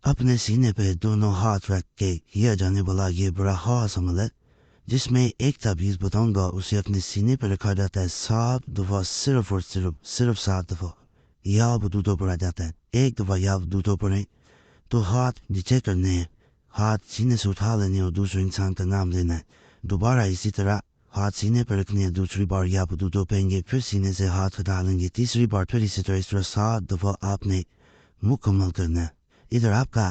اپنے سینے پہ دونوں ہاتھ رکھ کے کیا جانے والا یہ بڑا خاص عمل ہے جس میں ایک تعویذ بتاؤں گا، اسے اپنے سینے پہ رکھا جاتا ہے 7 دفعہ، صرف اور صرف 7 دفعہ یا ودودو پڑھا جاتا ہے۔ ایک دفعہ یا ودودو پڑھیں تو ہاتھ نیچے کرنے ہیں، ہاتھ سینے سے اٹھا لینے اور دوسرے انسان کا نام لینا ہے۔ دوبارہ اسی طرح ہاتھ سینے پہ رکھنے ہیں، دوسری بار یا ودودو پڑھیں گے، پھر سینے سے ہاتھ ہٹا لیں گے، تیسری بار پھر اسی طرح 7 دفعہ آپ نے مکمل کرنا ہے۔ ادھر آپ کا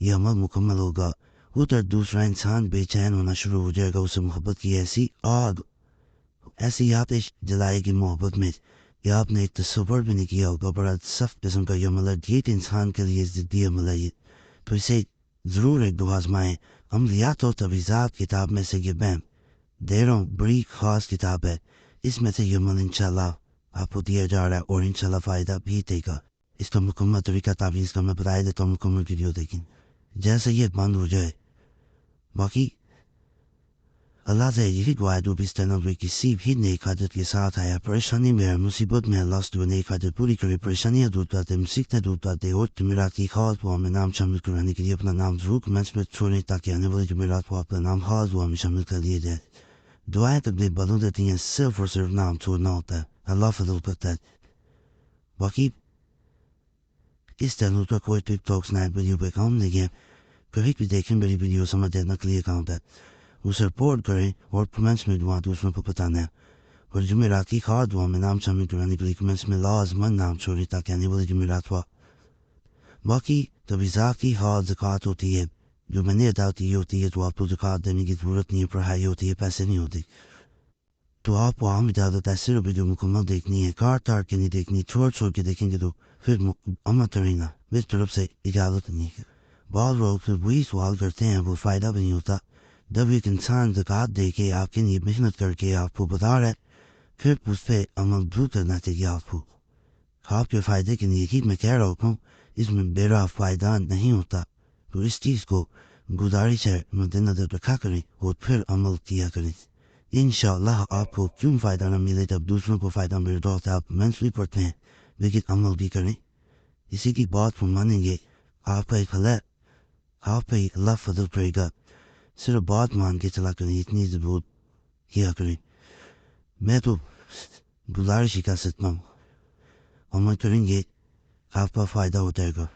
یہ عمل مکمل ہوگا، ادھر دوسرا انسان بے چین ہونا شروع ہو جائے گا، اسے محبت کی ایسی آگ، ایسی آتش جلائے گی محبت میں کہ آپ نے ایک تصور بھی نہیں کیا ہوگا۔ بڑا سخت قسم کا یہ عمل ہے، یہ انسان کے لیے ضدی عمل ہے یہ، تو اسے ضرور ایک دو آزمائیں۔ عملیات و تجویزات کتاب میں سے یہ میں دے رہا ہوں، بڑی خاص کتاب ہے، اس میں سے یہ عمل انشاءاللہ آپ کو دیا جا رہا ہے اور انشاءاللہ فائدہ بھی دے گا۔ اس کا مکمل طریقہ تعویذ کا میں بتا دیتا ہوں، مکمل ویڈیو دیکھیں جیسے یہ بند ہو جائے۔ باقی اللہ سے یہی دعا ہے جو بھی اس چینل پہ کسی بھی نیک حاجت کے ساتھ آیا، پریشانی میں ہے، مصیبت میں، اللہ سے نیک حاجت پوری کرے، پریشانیاں دور کرتے، مصیبتیں دور کرتے، اور جمعرات کی خاص دعا میں نام شامل کرانے کے لیے اپنا نام ضرور کمنٹس میں چھوڑیں تاکہ آنے والے جمعرات کو آپ کا نام خاص دعا میں شامل کر دیا جائے۔ دعائیں تکلیف بدل دیتی ہیں، صرف اور صرف نام چھوڑنا ہوتا ہے، اللہ فضل کرتا ہے۔ باقی اس چینل پر کوئی ٹک ٹاک سنیپ ویڈیو پہ کام نہیں ہے، کبھی بھی دیکھیں میری ویڈیو سمجھ نقلی اکاؤنٹ ہے، اسے رپورٹ کریں اور کمنٹس میں دعا دوسروں کو بتانا ہے، اور جمعرات کی خاص دعا میں نام شامل کرانے کے لیے کمنٹس میں لازمن نام چھوڑیں تاکہ آنے والے جمعرات ہوا۔ باقی تجویزات کی خاص زکوٰۃ ہوتی ہے جو میں نے ادا کی ہوتی ہے، تو آپ کو زکوٰۃ دینے کی ضرورت نہیں ہے، پڑھائی ہوتی ہے، پیسے نہیں ہوتے، تو آپ کو عام اجازت ہے صرف ویڈیو مکمل دیکھنی ہے، کاٹ کے نہیں دیکھنی، چھوڑ کے دیکھیں گے تو پھر عمل کریں گا، میری طرف سے اجازت نہیں ہے۔ بعض لوگ پھر وہی سوال کرتے ہیں، وہ فائدہ بھی نہیں ہوتا۔ جب ایک انسان زکوٰۃ دے کے آپ کے لیے محنت کر کے آپ کو بتا رہا ہے، پھر اس پہ عمل ضرور کرنا چاہیے آپ کو۔ آپ کے فائدے کے لیے ہی میں کہہ رہا ہوں، اس میں میرا فائدہ نہیں ہوتا، تو اس چیز کو گزارش ہے مد نظر رکھا کریں اور پھر عمل کیا کریں۔ انشاءاللہ آپ کو کیوں فائدہ نہ ملے جب دوسروں کو فائدہ مل رہا ہوتا ہے، آپ منسلی پڑھتے ہیں لیکن عمل بھی کریں، اسی کی بات کو مانیں گے، آپ کا ایک حل ہے، آپ پہ اللہ فضل کرے گا، صرف بات مان کے چلا کریں، اتنی ضرور کیا کریں۔ میں تو گزارش ہی کر سکتا ہوں، عمل کریں گے آپ کا فائدہ ہو جائے گا،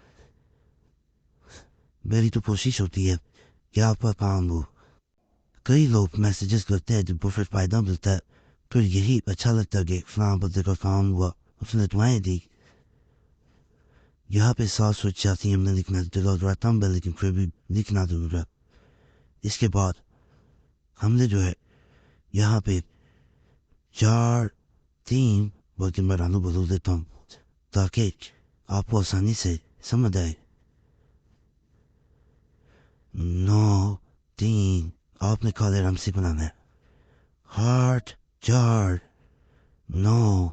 میری تو کوشش ہوتی ہے کہ آپ کا کام ہو۔ کئی لوگ میسیجز کرتے ہیں جن کو پھر فائدہ ملتا ہے، پھر یہی اچھا لگتا ہے کہ فلاں بندے کا کام ہوا، اس نے دعائیں دی۔ یہاں پہ 786 ہم نے لکھنا ضرورت ہے لیکن پھر بھی لکھنا ضرور ہے۔ اس کے بعد ہم نے جو ہے یہاں پہ 4 3 بلکہ میں رانو بدل دیتا ہوں تاکہ آپ کو آسانی سے سمجھ آئے۔ 9 3 آپ نے کالے رم سے بنانا ہے، 8 4 9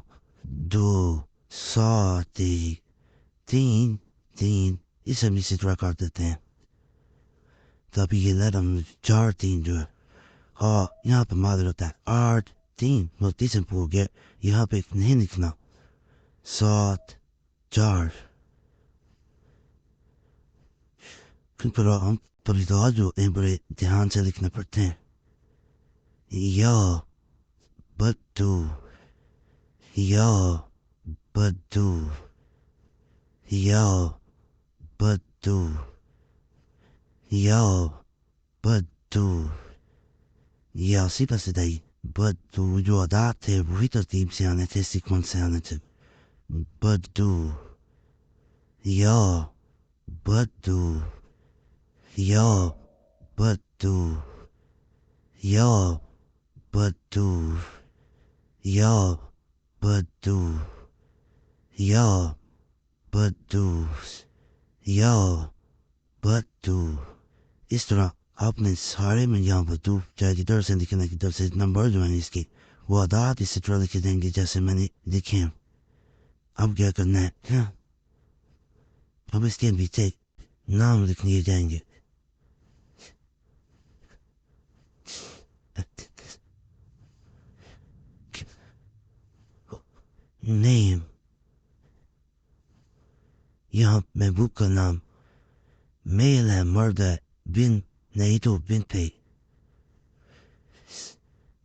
2 7 1 3 3 اس ہم اسی طرح کر دیتے ہیں، تبھی یہ لرم 4 3 جو ہے، ہاں یہاں پہ معذرت ہے 8 3 غلطی سے ہو گیا، یہاں پہ نہیں لکھنا 7 4 کیونکہ ہم پریداد جو ہیں بڑے دھیان سے لکھنا پڑتے ہیں۔ یا بدو یا بدو یا بدو یا بدو یا سیدھا سیدھائی بدو، جو عادات تھے وہی ترتیب سے آنے تھے، سیکوینس سے آنے تھے۔ بدو یا بدو یا بدو یا بدو یا بدو یا بدو یا بدو، اس طرح آپ نے سارے میں یہاں بدو چاہے کدھر سے لکھنا، کدھر سے نمبر جو ہیں اس کے وہ عادات اسی طرح لکھ دیں گے جیسے میں نے لکھے ہیں۔ اب کیا کرنا ہے، کیا اب اس کے پیچھے نام لکھ لیے جائیں گے۔ نیم، یہاں محبوب کا نام Mele murda bin neitu binte.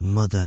mother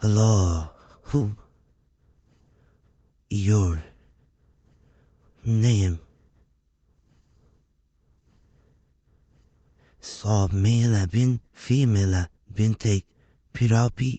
Allah who your name saw male bin female bin take pirapi